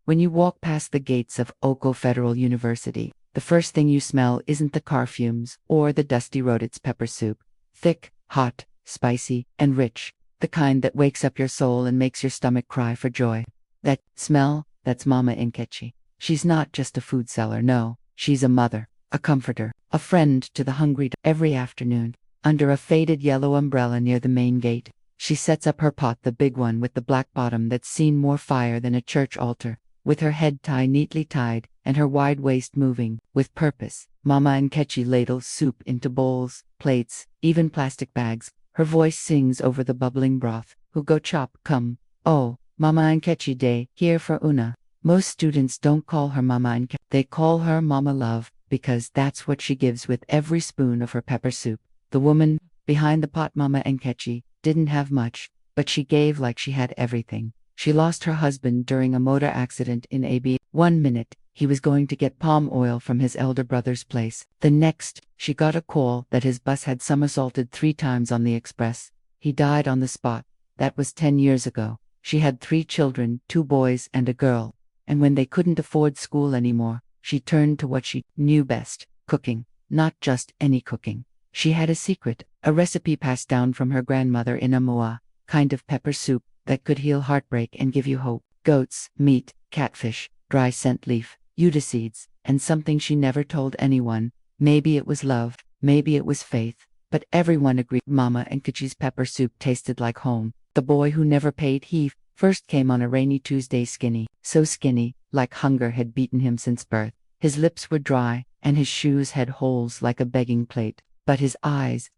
When you walk past the gates of Oko Federal University, the first thing you smell isn't the car fumes or the dusty road, it's pepper soup. Thick, hot, spicy, and rich. The kind that wakes up your soul and makes your stomach cry for joy. That smell, that's Mama Nkechi. She's not just a food seller, no. She's a mother, a comforter, a friend to the hungry. Every afternoon, under a faded yellow umbrella near the main gate, she sets up her pot, the big one with the black bottom that's seen more fire than a church altar, with her head tie neatly tied and her wide waist moving, with purpose. Mama Nkechi ladles soup into bowls, plates, even plastic bags. Her voice sings over the bubbling broth. Who go chop, come. Oh, Mama Nkechi Day, here for Una. Most students don't call her Mama Nkechi. They call her Mama Love, because that's what she gives with every spoon of her pepper soup. The woman behind the pot, Mama Nkechi, didn't have much, but she gave like she had everything. She lost her husband during a motor accident in AB. 1 minute, he was going to get palm oil from his elder brother's place. The next, she got a call that his bus had somersaulted 3 times on the express. He died on the spot. That was 10 years ago. She had 3 children, 2 boys and a girl. And when they couldn't afford school anymore, she turned to what she knew best, cooking. Not just any cooking. She had a secret, a recipe passed down from her grandmother in a moa, kind of pepper soup that could heal heartbreak and give you hope. Goats, meat, catfish, dry scent leaf, yuta seeds, and something she never told anyone. Maybe it was love, maybe it was faith, but everyone agreed Mama Nkechi's pepper soup tasted like home. The boy who never paid heed first came on a rainy Tuesday, skinny, so skinny, like hunger had beaten him since birth. His lips were dry, and his shoes had holes like a begging plate. But his eyes,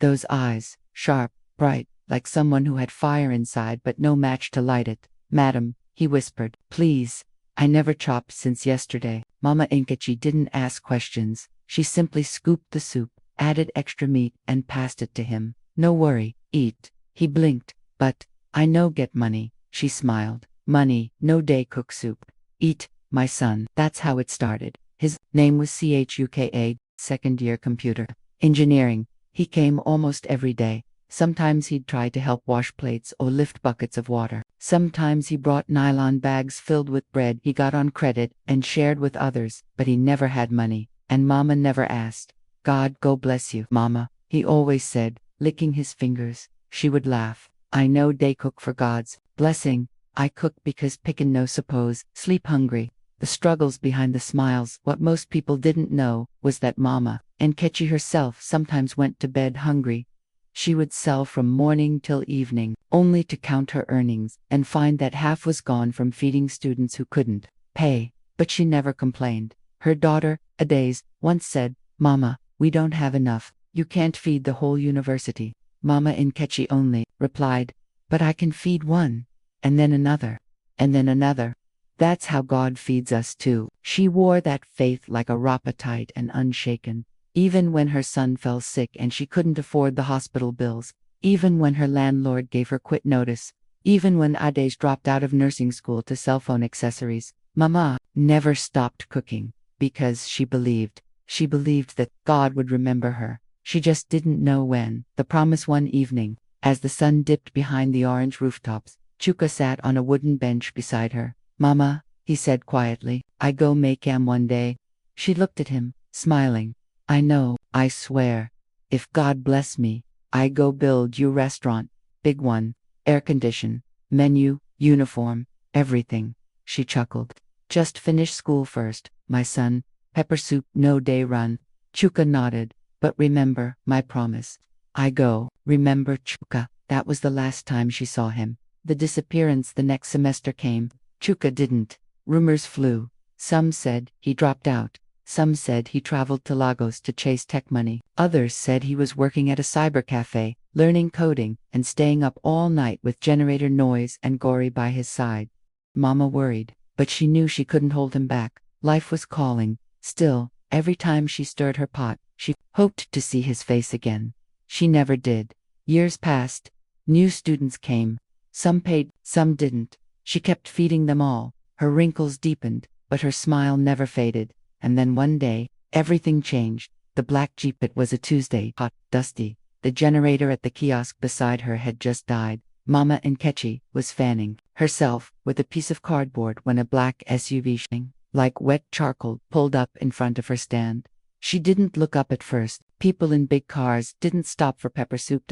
those eyes, sharp, bright, like someone who had fire inside but no match to light it. Madam, he whispered, please. I never chopped since yesterday. Mama Nkechi didn't ask questions. She simply scooped the soup, added extra meat, and passed it to him. No worry, eat. He blinked. But, I no get money, she smiled. Money, no day cook soup. Eat, my son. That's how it started. His name was Chuka, second-year computer engineering. He came almost every day. Sometimes he'd try to help wash plates or lift buckets of water. Sometimes he brought nylon bags filled with bread he got on credit and shared with others, but he never had money, and Mama never asked. God go bless you, Mama, he always said, licking his fingers. She would laugh. I know they cook for God's blessing. I cook because pickin' no suppose, sleep hungry. The struggles behind the smiles, what most people didn't know, was that Mama Nkechi herself sometimes went to bed hungry. She would sell from morning till evening, only to count her earnings and find that half was gone from feeding students who couldn't pay. But she never complained. Her daughter, Adaze, once said, Mama, we don't have enough. You can't feed the whole university. Mama Nkechi only replied, but I can feed one, and then another, and then another. That's how God feeds us too. She wore that faith like a rapa tight and unshaken. Even when her son fell sick and she couldn't afford the hospital bills, even when her landlord gave her quit notice, even when Adaze dropped out of nursing school to cell phone accessories, Mama never stopped cooking, because she believed that God would remember her. She just didn't know when. The promise one evening, as the sun dipped behind the orange rooftops, Chuka sat on a wooden bench beside her. Mama, he said quietly, I go make one day. She looked at him, smiling. I know, I swear. If God bless me, I go build you restaurant. Big one. Air condition. Menu, uniform, everything. She chuckled. Just finish school first, my son. Pepper soup, no day run. Chuka nodded. But remember, my promise. I go. Remember Chuka. That was the last time she saw him. The disappearance the next semester came. Chuka didn't. Rumors flew. Some said he dropped out. Some said he traveled to Lagos to chase tech money. Others said he was working at a cyber cafe, learning coding, and staying up all night with generator noise and Gory by his side. Mama worried, but she knew she couldn't hold him back. Life was calling. Still, every time she stirred her pot, she hoped to see his face again. She never did. Years passed. New students came. Some paid, some didn't. She kept feeding them all. Her wrinkles deepened, but her smile never faded. And then one day, everything changed. The black Jeep. It was a Tuesday, hot, dusty. The generator at the kiosk beside her had just died. Mama Nkechi was fanning herself with a piece of cardboard when a black SUV shining like wet charcoal pulled up in front of her stand. She didn't look up at first. People in big cars didn't stop for pepper soup.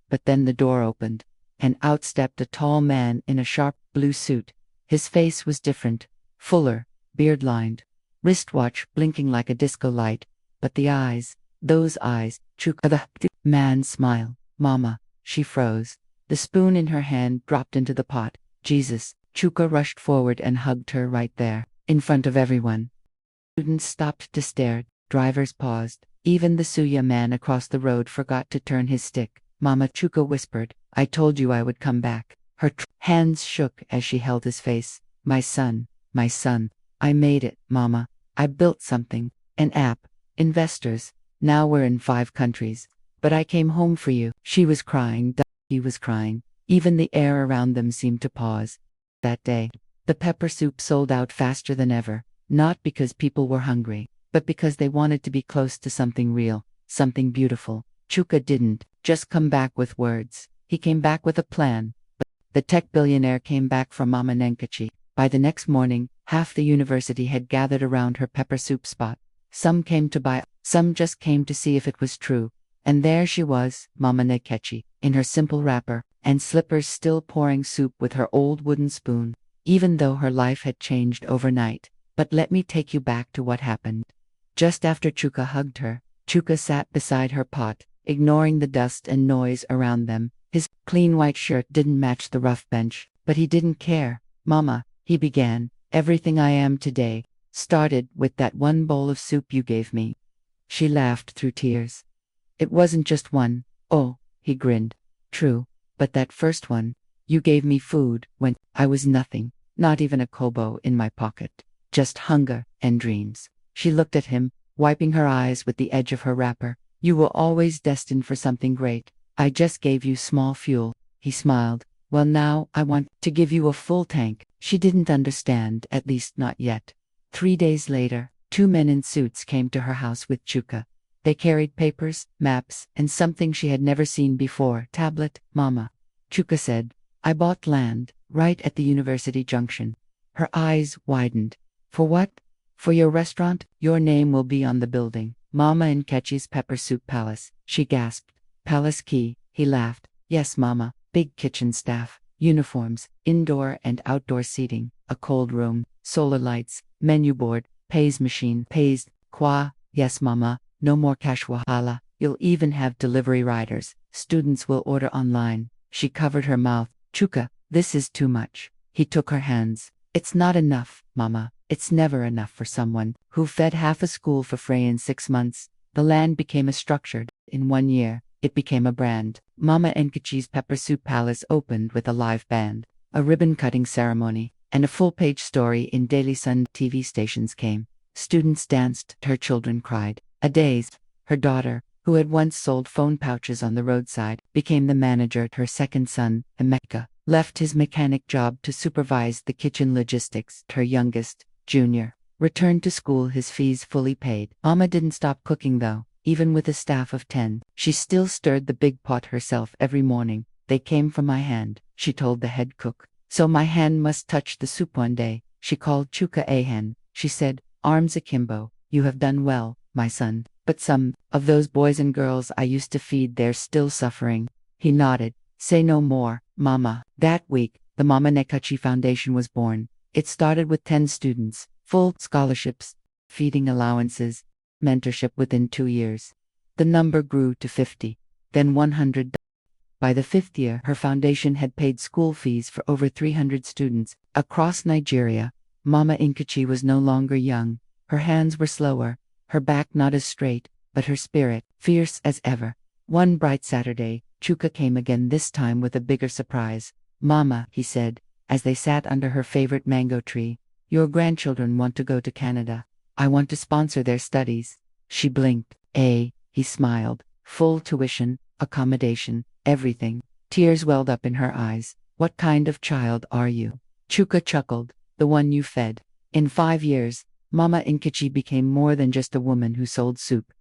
But then the door opened, and out stepped a tall man in a sharp blue suit. His face was different, fuller, beard-lined, wristwatch blinking like a disco light, but the eyes, those eyes, Chuka, the man's smile. Mama, she froze. The spoon in her hand dropped into the pot. Jesus, Chuka rushed forward and hugged her right there, in front of everyone. Students stopped to stare, drivers paused. Even the Suya man across the road forgot to turn his stick. Mama, Chuka whispered, I told you I would come back. Her hands shook as she held his face. My son, I made it, Mama. I built something, an app, investors. Now we're in 5 countries. But I came home for you. She was crying. He was crying. Even the air around them seemed to pause. That day, the pepper soup sold out faster than ever, not because people were hungry, but because they wanted to be close to something real, something beautiful. Chuka didn't just come back with words. He came back with a plan. The tech billionaire came back from Mama Nkechi. By the next morning, half the university had gathered around her pepper soup spot. Some came to buy, some just came to see if it was true. And there she was, Mama Nkechi, in her simple wrapper and slippers, still pouring soup with her old wooden spoon, even though her life had changed overnight. But let me take you back to what happened. Just after Chuka hugged her, Chuka sat beside her pot, ignoring the dust and noise around them. His clean white shirt didn't match the rough bench, but he didn't care. Mama, he began, everything I am today started with that one bowl of soup you gave me. She laughed through tears. It wasn't just one. Oh, he grinned. True, but that first one. You gave me food when I was nothing, not even a kobo in my pocket. Just hunger and dreams. She looked at him, wiping her eyes with the edge of her wrapper. You were always destined for something great. I just gave you small fuel. He smiled. Well, now I want to give you a full tank. She didn't understand, at least not yet. 3 days later, 2 men in suits came to her house with Chuka. They carried papers, maps, and something she had never seen before. Tablet, Mama. Chuka said, I bought land, right at the university junction. Her eyes widened. For what? For your restaurant? Your name will be on the building. Mama Nkechi's Pepper Soup Palace. She gasped. Palace key. He laughed. Yes, Mama. Big kitchen staff, uniforms, indoor and outdoor seating, a cold room, solar lights, menu board, pays machine, pays, qua. Yes, Mama. No more cash wahala. You'll even have delivery riders. Students will order online. She covered her mouth. Chuka, this is too much. He took her hands. It's not enough, Mama. It's never enough for someone who fed half a school for free in 6 months. The land became a structure. In 1 year, it became a brand. Mama Nkechi's Pepper Soup Palace opened with a live band, a ribbon-cutting ceremony, and a full-page story in Daily Sun. TV stations came. Students danced. Her children cried. Adazed, her daughter, who had once sold phone pouches on the roadside, became the manager. Her second son, Emeka, left his mechanic job to supervise the kitchen logistics. Her youngest, Junior, returned to school, his fees fully paid. Mama didn't stop cooking though, even with a staff of 10. She still stirred the big pot herself every morning. They came from my hand, she told the head cook. So my hand must touch the soup one day. She called Chuka a hen. She said, arms akimbo, you have done well, my son. But some of those boys and girls I used to feed, they're still suffering. He nodded. Say no more, Mama. That week, the Mama Nkechi Foundation was born. It started with 10 students, full scholarships, feeding allowances, mentorship. Within 2 years, the number grew to 50, then 100. By the 5th year, her foundation had paid school fees for over 300 students across Nigeria. Mama Nkechi was no longer young. Her hands were slower, her back not as straight, but her spirit fierce as ever. One bright Saturday, Chuka came again, this time with a bigger surprise. Mama, he said, as they sat under her favorite mango tree, your grandchildren want to go to Canada. I want to sponsor their studies. She blinked. He smiled. Full tuition, accommodation, everything. Tears welled up in her eyes. What kind of child are you? Chuka chuckled. The one you fed. In 5 years, Mama Nkechi became more than just a woman who sold soup.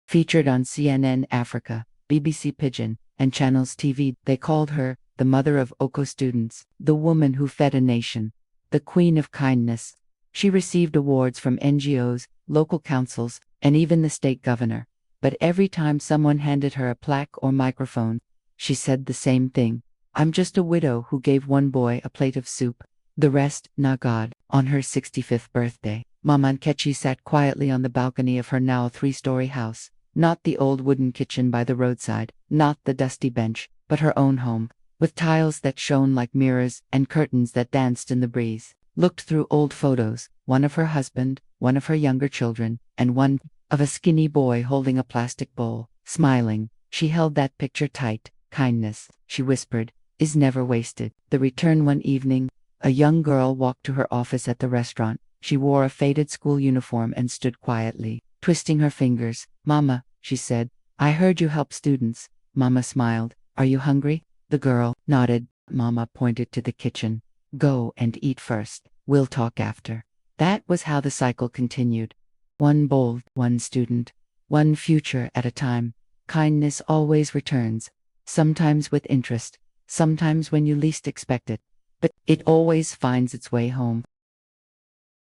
Featured on CNN Africa, BBC Pidgin, and Channels TV, they called her the mother of Oko students, the woman who fed a nation, the queen of kindness. She received awards from NGOs, local councils, and even the state governor. But every time someone handed her a plaque or microphone, she said the same thing. I'm just a widow who gave one boy a plate of soup. The rest, nah God. On her 65th birthday, Mama Nkechi sat quietly on the balcony of her now 3-story house. Not the old wooden kitchen by the roadside, not the dusty bench, but her own home, with tiles that shone like mirrors and curtains that danced in the breeze. Looked through old photos, one of her husband, one of her younger children, and one of a skinny boy holding a plastic bowl. Smiling, she held that picture tight. Kindness, she whispered, is never wasted. The return one evening, a young girl walked to her office at the restaurant. She wore a faded school uniform and stood quietly, twisting her fingers. Mama, she said, I heard you help students. Mama smiled. Are you hungry? The girl nodded. Mama pointed to the kitchen. Go and eat first. We'll talk after. That was how the cycle continued. One bowl, one student, one future at a time. Kindness always returns. Sometimes with interest, sometimes when you least expect it. But it always finds its way home.